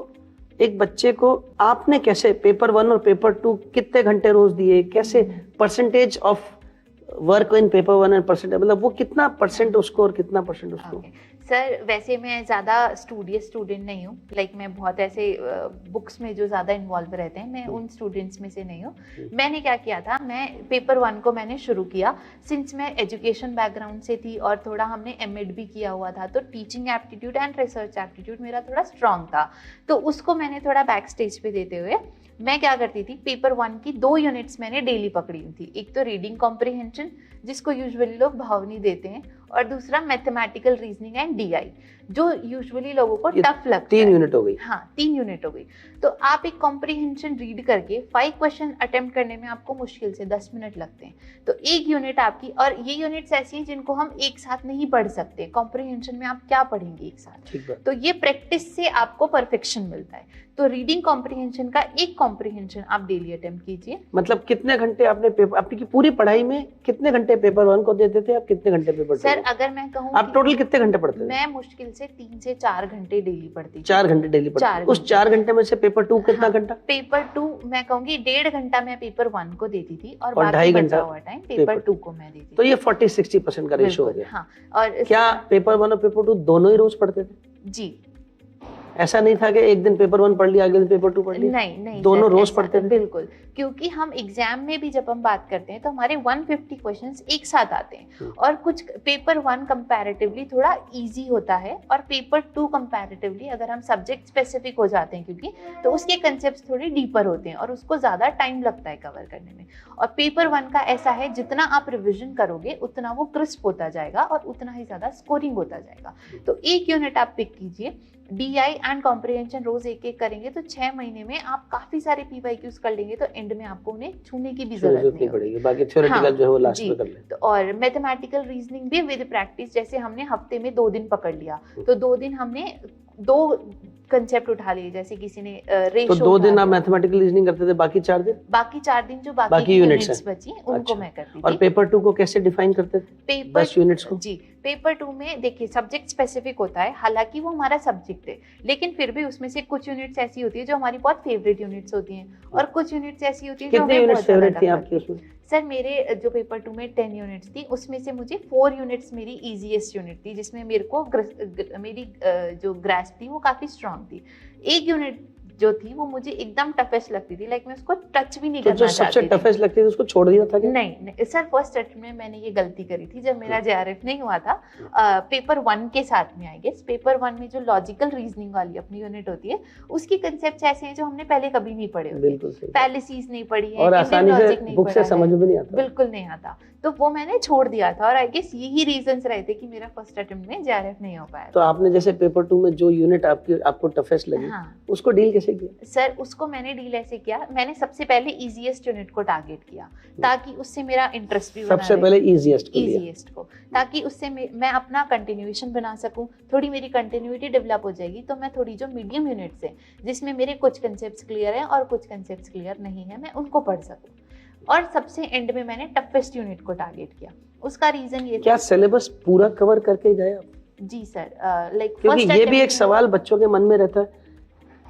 B: एक बच्चे को आपने कैसे पेपर 1 और पेपर 2 कितने घंटे रोज दिए, कैसे percentage of work in paper 1 and percentage, मतलब वो कितना परसेंट उसको और कितना परसेंट उसको?
A: सर वैसे मैं ज़्यादा स्टूडियस स्टूडेंट नहीं हूँ, लाइक मैं बहुत ऐसे बुक्स में जो ज़्यादा इन्वॉल्व रहते हैं, मैं उन स्टूडेंट्स में से नहीं हूँ। मैंने क्या किया था, मैं पेपर 1 को मैंने शुरू किया, सिंस मैं एजुकेशन बैकग्राउंड से थी और थोड़ा हमने एमएड भी किया हुआ था, तो teaching aptitude and research aptitude मेरा थोड़ा स्ट्रॉन्ग था, तो उसको मैंने थोड़ा बैक स्टेज पे देते हुए मैं क्या करती थी, पेपर 1 की 2 यूनिट्स मैंने डेली पकड़ी हुई थी। एक तो रीडिंग कॉम्प्रिहेंशन जिसको यूजुअली लोग भावनी देते हैं, और दूसरा मैथमेटिकल रीजनिंग एंड डीआई जो यूजुअली लोगों को टफ लगता है।
B: 3 यूनिट हो गई।
A: हाँ 3 यूनिट हो गई। तो आप एक कॉम्प्रिहेंशन रीड करके 5 क्वेश्चन अटेम्प्ट करने में आपको मुश्किल से 10 मिनट लगते हैं, तो एक यूनिट आपकी, और ये यूनिट्स ऐसी हैं जिनको हम एक साथ नहीं पढ़ सकते। कॉम्प्रिहेंशन में आप क्या पढ़ेंगे एक साथ, तो ये प्रैक्टिस से आपको परफेक्शन मिलता है। तो रीडिंग कॉम्प्रिहेंशन का एक कॉम्प्रिहेंशन आप डेली अटेम्प्ट कीजिए।
B: मतलब कितने घंटे आपने पेपर, आपकी पूरी पढ़ाई में कितने घंटे पेपर 1 को देते थे, आप कितने घंटे पेपर 2?
A: सर अगर मैं कहूँ
B: आप टोटल कितने घंटे पढ़ते थे?
A: मैं मुश्किल से 3 से 4 घंटे डेली पढ़ती थी।
B: 4 घंटे डेली पढ़ती? उस 4 घंटे में से पेपर 2 कितना घंटा?
A: पेपर 2 मैं कहूँगी 1.5 घंटा मैं पेपर 1 को देती थी और बाकी बचा हुआ टाइम पेपर 2 को मैं देती थी।
B: तो ये 40-60% का रेशो हो गया।
A: हाँ, और
B: क्या पेपर 1 और पेपर 2 दोनों ही रोज पढ़ते थे?
A: जी,
B: ऐसा नहीं था कि एक दिन पेपर 1 पढ़ लिया, अगले दिन पेपर 2 पढ़ लिया?
A: नहीं,
B: दोनों रोज पढ़ते थे?
A: बिल्कुल, क्योंकि हम एग्जाम में भी जब हम बात करते हैं तो हमारे 150 क्वेश्चंस एक साथ आते हैं, और कुछ पेपर 1 कंपैरेटिवली थोड़ा इजी होता है, और पेपर 2 कंपैरेटिवली अगर हम सब्जेक्ट स्पेसिफिक हो जाते हैं क्योंकि, तो उसके कंसेप्ट्स थोड़े डीपर होते हैं और उसको ज्यादा टाइम लगता है कवर करने में। और पेपर 1 का ऐसा है, जितना आप रिविजन करोगे उतना वो क्रिस्प होता जाएगा और उतना ही ज्यादा स्कोरिंग होता जाएगा। तो एक यूनिट आप पिक कीजिए, डीआई एंड कॉम्प्रिहेंशन रोज एक करेंगे तो 6 महीने में आप काफी सारे पीवाईक्यूज कर लेंगे, तो एंड में आपको उन्हें छूने की भी जरूरत नहीं पड़ेगी,
B: बाकी थ्योरेटिकल जो है वो लास्ट में कर ले।
A: तो और मैथमेटिकल रीजनिंग भी विद प्रैक्टिस, जैसे हमने हफ्ते में 2 दिन पकड़ लिया, तो 2 दिन हमने 2 कंसेप्ट उठा लिए, जैसे किसी ने रेशो,
B: तो 2 दिन आप मैथमेटिकल रीजनिंग करते थे, बाकी 4 दिन?
A: बाकी 4 दिन जो बाकी यूनिट्स बची उनको मैं करती थी।
B: और पेपर 2 को कैसे डिफाइन करते थे? 10 यूनिट्स को?
A: जी, पेपर 2 में देखिए सब्जेक्ट स्पेसिफिक होता है, हालांकि वो हमारा सब्जेक्ट है, लेकिन फिर भी उसमें से कुछ यूनिट्स ऐसी होती है जो हमारी बहुत फेवरेट यूनिट्स होती हैं, और कुछ यूनिट्स ऐसी होती है जो हमें बहुत
B: फेवरेट थी आपकी उसमें?
A: सर मेरे जो पेपर 2 में 10 यूनिट्स थी, उसमें से मुझे 4 यूनिट्स मेरी इजीएस्ट यूनिट थी, जिसमें मेरे को मेरी जो ग्रास्प थी वो काफी स्ट्रांग थी। एक यूनिट जो थी वो मुझे एकदम टफेस्ट लगती थी, लाइक मैं उसको टच भी नहीं करना चाहती थी।
B: जो सबसे टफेस्ट लगती थी उसको छोड़ दिया था क्या?
A: नहीं सर, फर्स्ट अटेम्प्ट में मैंने ये गलती करी थी जब मेरा जेआरएफ नहीं हुआ था, पेपर 1 के साथ में। आई गेस पेपर 1 में जो लॉजिकल रीजनिंग वाली अपनी यूनिट होती है, उसकी कंसेप्ट ऐसे हैं जो हमने पहले कभी नहीं पढ़े होते, फैलेसीज नहीं पढ़ी है,
B: और आसानी से बुक से समझ में नहीं आता,
A: बिल्कुल नहीं आता, तो वो मैंने छोड़ दिया था। और आई गेस यही रीजंस रहे थे कि मेरा फर्स्ट अटेम्प्ट में जेआरएफ नहीं हो पाया।
B: तो आपने जैसे पेपर 2 में जो यूनिट आपको टफेस्ट लगी, उसको डील कैसे कैसे किया?
A: सर उसको मैंने डील ऐसे किया, मैंने सबसे पहले इजीएस्ट यूनिट को टारगेट किया ताकि उससे मेरा इंटरेस्ट भी बना
B: सबसे
A: रहे।
B: पहले इजीएस्ट
A: को ताकि उससे मैं अपना कंटिन्यूएशन बना सकूं, थोड़ी मेरी कंटिन्यूटी डेवलप हो जाएगी। तो मैं थोड़ी जो मीडियम यूनिट्स है जिसमें मेरे कुछ कंसेप्ट्स क्लियर हैं और कुछ कंसेप्ट्स क्लियर नहीं है, मैं उनको पढ़ सकूं। और सबसे एंड में मैंने टफेस्ट यूनिट को टारगेट किया। उसका रीजन ये
B: क्या सिलेबस पूरा कवर करके गए आप?
A: जी सर, लाइक
B: क्योंकि ये भी एक सवाल बच्चों के मन में रहता है,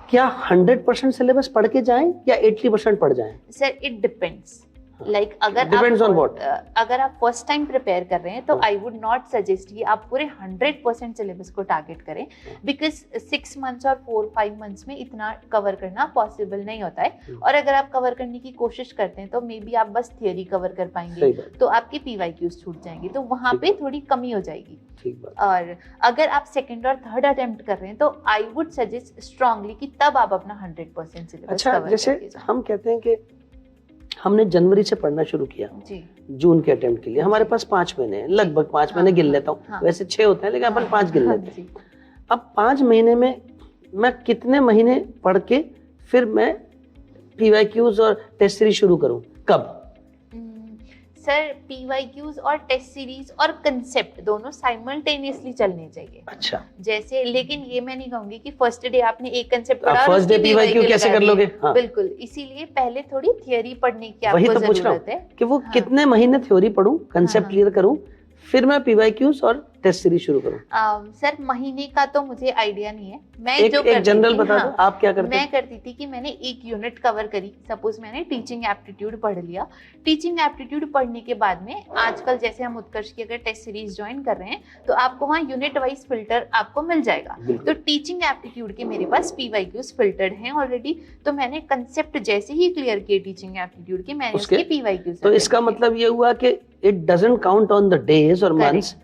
B: क्या 100% सिलेबस पढ़ के जाएं या 80% पढ़ जाएं?
A: सर इट डिपेंड्स, लाइक अगर अगर आप फर्स्ट टाइम प्रिपेयर कर रहे हैं तो आई वुड नॉट सजेस्ट कि आप पूरे 100% सिलेबस को टारगेट करें, बिकॉज 6 मंथ्स और 4-5 मंथ्स में इतना कवर करना पॉसिबल नहीं होता है। और अगर आप कवर करने की कोशिश करते हैं तो मे बी आप बस थियरी कवर कर पाएंगे, तो आपके PYQs छूट जाएंगे, तो वहां पे थोड़ी कमी हो जाएगी। और अगर आप सेकंड और थर्ड अटेम्प्ट कर रहे हैं तो आई वुड सजेस्ट स्ट्रांगली कि तब आप अपना 100% सिलेबस कवर करके जाएं।
B: जैसे हम कहते हैं कि हमने जनवरी से पढ़ना शुरू किया जी, जून के अटेम्प्ट के लिए, हमारे पास 5 महीने हैं, लगभग 5 महीने गिन लेता हूँ, वैसे 6 होते हैं लेकिन अपन 5 गिन लेते हैं। अब 5 महीने में मैं कितने महीने पढ़ के फिर मैं PYQs और टेस्ट सीरीज शुरू करूँ, कब?
A: सर PYQs और टेस्ट सीरीज और कंसेप्ट दोनों साइमल्टेनियसली चलने चाहिए।
B: अच्छा,
A: जैसे, लेकिन ये मैं नहीं कहूंगी कि फर्स्ट डे आपने एक कंसेप्ट पढ़ा
B: फर्स्ट डे PYQ कैसे कर लोगे?
A: हाँ। बिल्कुल, इसीलिए पहले थोड़ी थियरी पढ़ने की आपको जरूरत है
B: कि वो कितने महीने थ्योरी पढ़ूं, कंसेप्ट क्लियर करूं, फिर मैं PYQs और टेस्ट सीरीज शुरू करूं।
A: सर महीने का तो मुझे आइडिया नहीं है, मैं
B: एक जनरल बता दो, आप क्या करते?
A: मैं करती थी कि मैंने एक यूनिट कवर करी, सपोज मैंने टीचिंग एप्टीट्यूड पढ़ लिया। टीचिंग एप्टीट्यूड पढ़ने के बाद में आजकल जैसे हम उत्कर्ष की अगर टेस्ट सीरीज ज्वाइन कर रहे हैं तो आपको वहाँ यूनिट वाइज फिल्टर आपको मिल जाएगा। तो टीचिंग एप्टीट्यूड के मेरे पास PYQs फिल्टर्ड हैं ऑलरेडी, तो मैंने कंसेप्ट जैसे ही क्लियर किए टीचिंग एप्टीट्यूड के, मैंने उसके PYQs।
B: तो इसका मतलब ये हुआ कि it doesn't count on the days or months,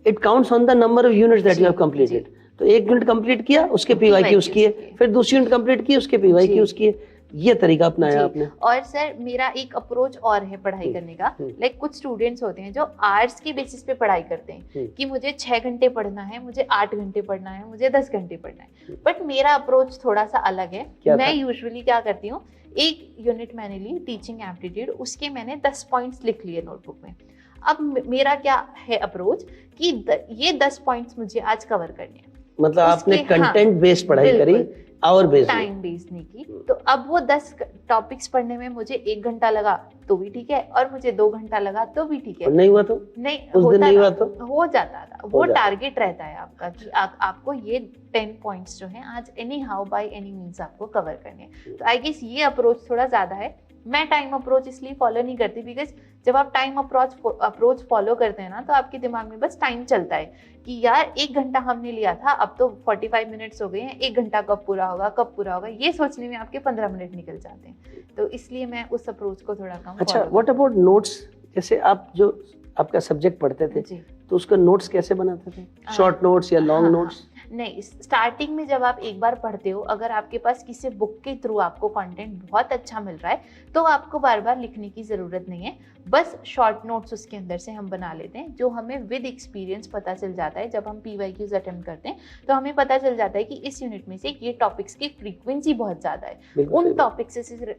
B: it counts on the number of units that you have completed. तो एक यूनिट कंप्लीट किया, उसके PYQs किए, फिर दूसरी यूनिट कंप्लीट की, उसके PYQs किए, ये तरीका अपनाया आपने।
A: और सर मेरा एक अप्रोच और है पढ़ाई करने का, लाइक कुछ स्टूडेंट्स होते हैं जो आवर्स के बेसिस पे पढ़ाई करते हैं कि मुझे 6 घंटे पढ़ना है, मुझे 8 घंटे पढ़ना है, मुझे 10 घंटे पढ़ना है, बट मेरा अप्रोच थोड़ा सा अलग है। मैं यूजुअली क्या करती हूँ, एक यूनिट मैंने ली टीचिंग एप्टीट्यूड, उसके मैंने 10 पॉइंट्स लिख लिए नोटबुक में। अब मेरा क्या है अप्रोच कि ये 10 पॉइंट्स मुझे आज कवर करने हैं।
B: मतलब आपने कंटेंट बेस्ड पढ़ाई करी, आवर बेस्ड,
A: टाइम बेस्ड नहीं की। तो अब वो 10 टॉपिक्स पढ़ने में मुझे 1 घंटा लगा तो भी ठीक है, और मुझे 2 घंटा लगा तो भी ठीक है।
B: नहीं हुआ तो
A: नहीं,
B: उस दिन नहीं हुआ तो
A: हो जाता था। वो टारगेट रहता है आपका कि आपको ये 10 पॉइंट्स जो हैं आज any how by any means आपको कवर करने हैं। तो आई गेस ये अप्रोच थोड़ा ज्यादा है। मैं टाइम अप्रोच इसलिए फॉलो नहीं करती बिकॉज जब आप टाइम अप्रोच फॉलो करते हैं ना तो आपके दिमाग में बस टाइम चलता है कि यार 1 घंटा हमने लिया था, अब तो 45 मिनट्स हो गए हैं, 1 घंटा कब पूरा होगा, ये सोचने में आपके 15 मिनट निकल जाते हैं। तो इसलिए मैं उस अप्रोच को थोड़ा कम।
B: अच्छा, व्हाट अबाउट नोट्स? जैसे आप जो आपका सब्जेक्ट पढ़ते थे तो उसका नोट्स कैसे बनाते थे? शॉर्ट नोट्स या लॉन्ग नोट्स?
A: नहीं, स्टार्टिंग में जब आप एक बार पढ़ते हो, अगर आपके पास किसी बुक के थ्रू आपको कंटेंट बहुत अच्छा मिल रहा है तो आपको बार बार लिखने की ज़रूरत नहीं है, बस शॉर्ट नोट्स उसके अंदर से हम बना लेते हैं, जो हमें विद एक्सपीरियंस पता चल जाता है। जब हम PYQs अटेम्प्ट करते हैं तो हमें पता चल जाता है कि इस यूनिट में से ये टॉपिक्स की फ्रीक्वेंसी बहुत ज़्यादा है, उन टॉपिक्स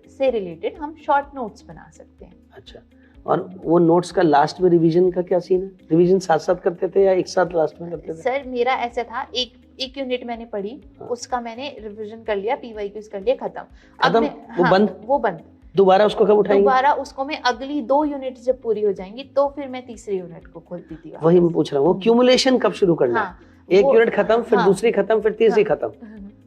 A: से रिलेटेड हम शॉर्ट नोट्स बना सकते हैं।
B: अच्छा, और वो नोट्स का लास्ट में रिवीजन का क्या सीन है? रिवीजन साथ साथ करते थे या एक साथ लास्ट में करते थे?
A: सर मेरा ऐसा था, एक यूनिट मैंने पढ़ी, उसका मैंने रिवीजन कर लिया, PYQs कर लिया, खत्म। वो बंद।
B: दोबारा उसको कब उठाएंगे?
A: दोबारा उसको मैं अगली 2 यूनिट जब पूरी हो जाएंगी तो फिर मैं तीसरी यूनिट को खोलती थी।
B: वही मैं पूछ रहा हूँ, वो क्यूमुलेशन कब शुरू करना है? एक यूनिट खत्म, फिर दूसरी खत्म, फिर तीसरी खत्म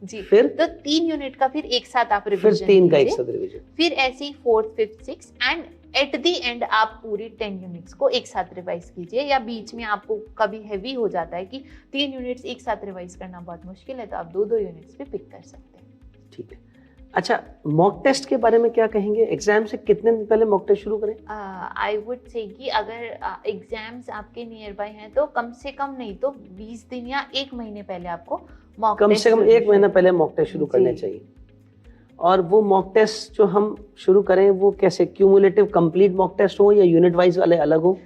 A: जी,
B: फिर
A: तो 3 यूनिट का फिर एक साथ आप रिवीजन,
B: फिर 3 का एक साथ रिवीजन,
A: फिर ऐसे ही 4th 5th 6th and at the end आप पूरी 10 यूनिट्स को एक साथ रिवाइज कीजिए। या बीच में आपको कभी हैवी हो जाता है कि 3 यूनिट्स एक साथ रिवाइज करना बहुत मुश्किल है तो आप 2-2 यूनिट्स भी पिक कर सकते हैं।
B: ठीक है। अच्छा, मॉक टेस्ट के बारे में क्या कहेंगे? एग्जाम से कितने दिन पहले मॉक टेस्ट शुरू करें?
A: आई वुड से कि अगर एग्जाम्स आपके नियर बाय हैं तो कम से कम नहीं तो 20 दिन या 1 महीने पहले आपको मॉक
B: कम से कम 1 महीना पहले मॉक टेस्ट शुरू करने चाहिए। और वो मॉक टेस्ट जो हम शुरू करें वो कैसे, क्यूमुलेटिव कंप्लीट मॉक टेस्ट हो या यूनिट वाइज वाले अलग हो?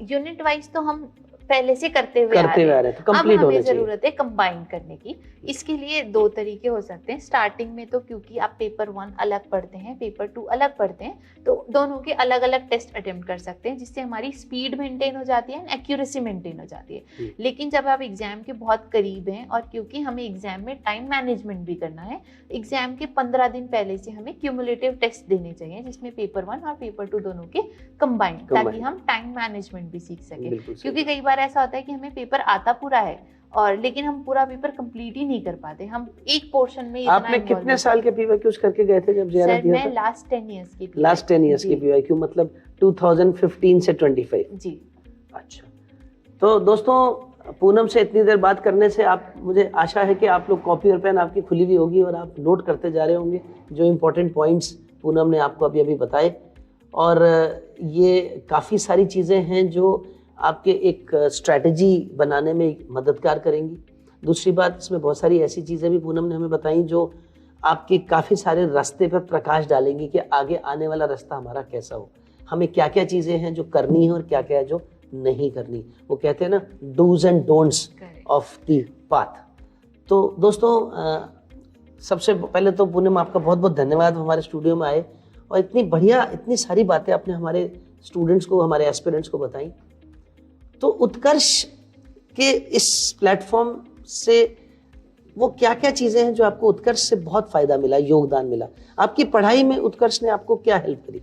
A: यूनिट वाइज तो हम पहले से करते हुए आ रहे हैं, तो अब हमें जरूरत है कंबाइन करने की। इसके लिए दो तरीके हो सकते हैं। स्टार्टिंग में तो क्योंकि आप पेपर 1 अलग पढ़ते हैं, पेपर 2 अलग पढ़ते हैं, तो दोनों के अलग अलग टेस्ट अटेम्प्ट कर सकते हैं, जिससे हमारी स्पीड मेंटेन हो जाती है, एक्यूरेसी मेंटेन हो जाती है। लेकिन जब आप एग्जाम के बहुत करीब हैं और क्योंकि हमें एग्जाम में टाइम मैनेजमेंट भी करना है, एग्जाम के 15 दिन पहले से हमें क्यूमुलेटिव टेस्ट देने चाहिए, जिसमें पेपर 1 और पेपर 2 दोनों के कंबाइन, ताकि हम टाइम मैनेजमेंट भी सीख सके। क्योंकि कई बार ऐसा होता है कि हमें पेपर आता पूरा है और लेकिन हम पूरा पेपर कंप्लीट ही नहीं कर पाते, हम एक पोर्शन में।
B: आपने कितने साल के पीवाईक्यूज करके गए थे जब जेआरएफ दिया था?
A: मैं लास्ट 10 इयर्स की।
B: लास्ट 10 इयर्स की पीवाईक्यू, मतलब 2015 से 25
A: जी।
B: अच्छा, तो दोस्तों पूनम से इतनी देर बात करने से आप, मुझे आशा है कि आप लोग कॉपी और पेन आपकी खुली हुई होगी और आप नोट करते जा रहे होंगे जो इम्पोर्टेंट पॉइंट्स पूनम ने आपको अभी बताए। और ये काफ़ी सारी चीज़ें हैं जो आपके एक स्ट्रैटेजी बनाने में मददगार करेंगी। दूसरी बात, इसमें बहुत सारी ऐसी चीज़ें भी पूनम ने हमें बताई जो आपके काफ़ी सारे रास्ते पर प्रकाश डालेंगी कि आगे आने वाला रास्ता हमारा कैसा हो, हमें क्या क्या चीज़ें हैं जो करनी है और क्या क्या है जो नहीं करनी। वो कहते हैं ना, dos and don'ts of the path. तो दोस्तों सबसे पहले तो पूनम आपका बहुत बहुत धन्यवाद, हमारे स्टूडियो में आए और इतनी बढ़िया, इतनी सारी बातें आपने हमारे स्टूडेंट्स को, हमारे एस्पिरेंट्स को बताई। तो उत्कर्ष के इस प्लेटफॉर्म से वो क्या क्या चीजें हैं जो आपको उत्कर्ष से बहुत फायदा मिला, योगदान मिला? आपकी पढ़ाई में उत्कर्ष ने आपको क्या हेल्प करी?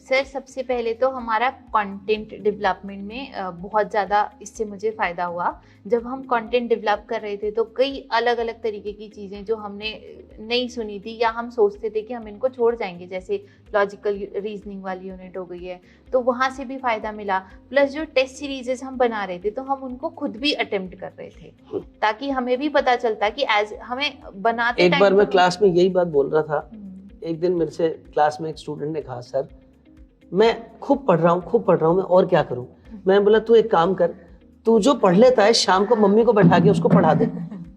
A: सर सबसे पहले तो हमारा कंटेंट डेवलपमेंट में बहुत ज़्यादा इससे मुझे फ़ायदा हुआ। जब हम कंटेंट डेवलप कर रहे थे तो कई अलग अलग तरीके की चीज़ें जो हमने नहीं सुनी थी या हम सोचते थे कि हम इनको छोड़ जाएंगे, जैसे लॉजिकल रीजनिंग वाली यूनिट हो गई है, तो वहाँ से भी फ़ायदा मिला। प्लस जो टेस्ट सीरीजेस हम बना रहे थे तो हम उनको खुद भी अटेम्प्ट कर रहे थे, ताकि हमें भी पता चलता कि एज हमें बनाते।
B: एक बार मैं क्लास में यही बात बोल रहा था, एक दिन मेरे से क्लास में एक स्टूडेंट ने कहा, सर मैं खूब पढ़ रहा हूँ, मैं और क्या करूँ? मैं बोला तू एक काम कर, तू जो पढ़ लेता है शाम को मम्मी को बैठा के उसको पढ़ा दे,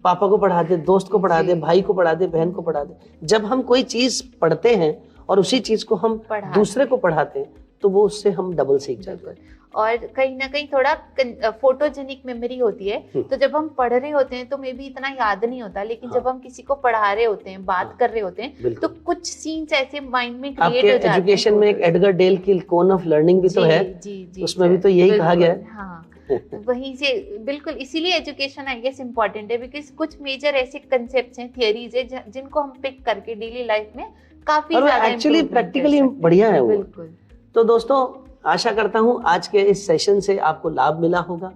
B: पापा को पढ़ा दे, दोस्त को पढ़ा दे, भाई को पढ़ा दे, बहन को पढ़ा दे। जब हम कोई चीज पढ़ते हैं और उसी चीज को हम दूसरे को पढ़ाते हैं तो वो उससे हम डबल सीख जाते हैं।
A: और कहीं ना कहीं थोड़ा फोटोजेनिक मेमोरी होती है, तो जब हम पढ़ रहे होते हैं तो मे भी इतना याद नहीं होता, लेकिन जब हम किसी को पढ़ा रहे होते हैं, बात कर रहे होते हैं, तो कुछ सीन्स ऐसे माइंड में क्रिएट हो जाते हैं।
B: एजुकेशन में एक एडगर डेल की कोन ऑफ लर्निंग भी तो है, उसमें भी तो यही कहा गया है।
A: हाँ, वहीं से बिल्कुल, इसीलिए एजुकेशन आई गेस इम्पोर्टेंट है, बिकॉज कुछ मेजर ऐसे कंसेप्ट्स हैं, थियरीज है जिनको हम पिक करके डेली लाइफ में काफी ज्यादा
B: एक्चुअली प्रैक्टिकली बढ़िया है वो।
A: बिल्कुल।
B: तो दोस्तों आशा करता हूं आज के इस सेशन से आपको लाभ मिला होगा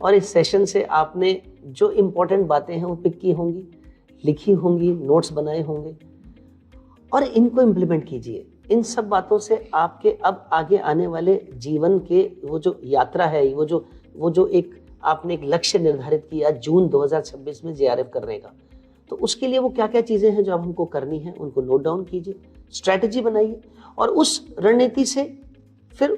B: और इस सेशन से आपने जो इम्पोर्टेंट बातें हैं वो पिक की होंगी, लिखी होंगी, नोट्स बनाए होंगे और इनको इम्प्लीमेंट कीजिए। इन सब बातों से आपके अब आगे आने वाले जीवन के वो जो यात्रा है, वो जो एक आपने एक लक्ष्य निर्धारित किया जून 2026 में जेआरएफ करने का, तो उसके लिए वो क्या क्या चीजें हैं जो अब हमको करनी है उनको नोट डाउन कीजिए, स्ट्रैटेजी बनाइए और उस रणनीति से फिर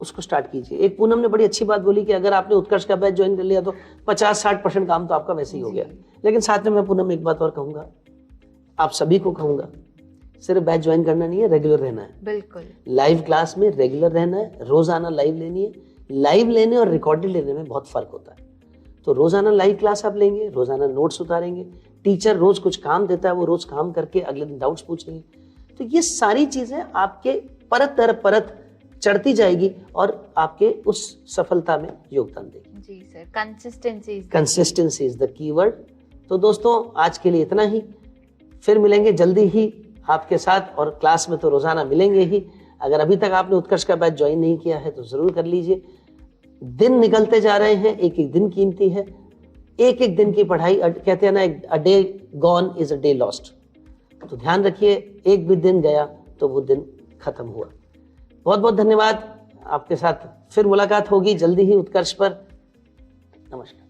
B: उसको स्टार्ट कीजिए। एक पूनम ने बड़ी अच्छी बात बोली कि अगर आपने उत्कर्ष का बैच ज्वाइन कर लिया तो 50-60% काम तो आपका वैसे ही हो गया। लेकिन साथ में मैं पूनम एक बात और कहूंगा, आप सभी को कहूंगा, सिर्फ बैच ज्वाइन करना नहीं है, रेगुलर रहना है।
A: बिल्कुल,
B: लाइव क्लास में रेगुलर रहना है, रोजाना लाइव लेनी है। लाइव लेने और रिकॉर्डेड लेने में बहुत फर्क होता है। तो रोजाना लाइव क्लास आप लेंगे, रोजाना नोट्स उतारेंगे, टीचर रोज कुछ काम देता है, वो रोज काम करके अगले दिन डाउट्स पूछेंगे। तो ये सारी चीजें आपके परत दर परत चढ़ती जाएगी और आपके उस सफलता में योगदान देगी।
A: जी sir,
B: consistency is the keyword. तो दोस्तों आज के लिए इतना ही, फिर मिलेंगे जल्दी ही आपके साथ और क्लास में तो रोजाना मिलेंगे ही। अगर अभी तक आपने उत्कर्ष का बैच ज्वाइन नहीं किया है तो जरूर कर लीजिए। दिन निकलते जा रहे हैं, एक एक दिन कीमती है, एक एक दिन की पढ़ाई, कहते हैं ना, a day gone is a day lost. तो ध्यान रखिए, एक भी दिन गया तो वो दिन खत्म हुआ। बहुत बहुत धन्यवाद। आपके साथ फिर मुलाकात होगी जल्दी ही उत्कर्ष पर। नमस्कार।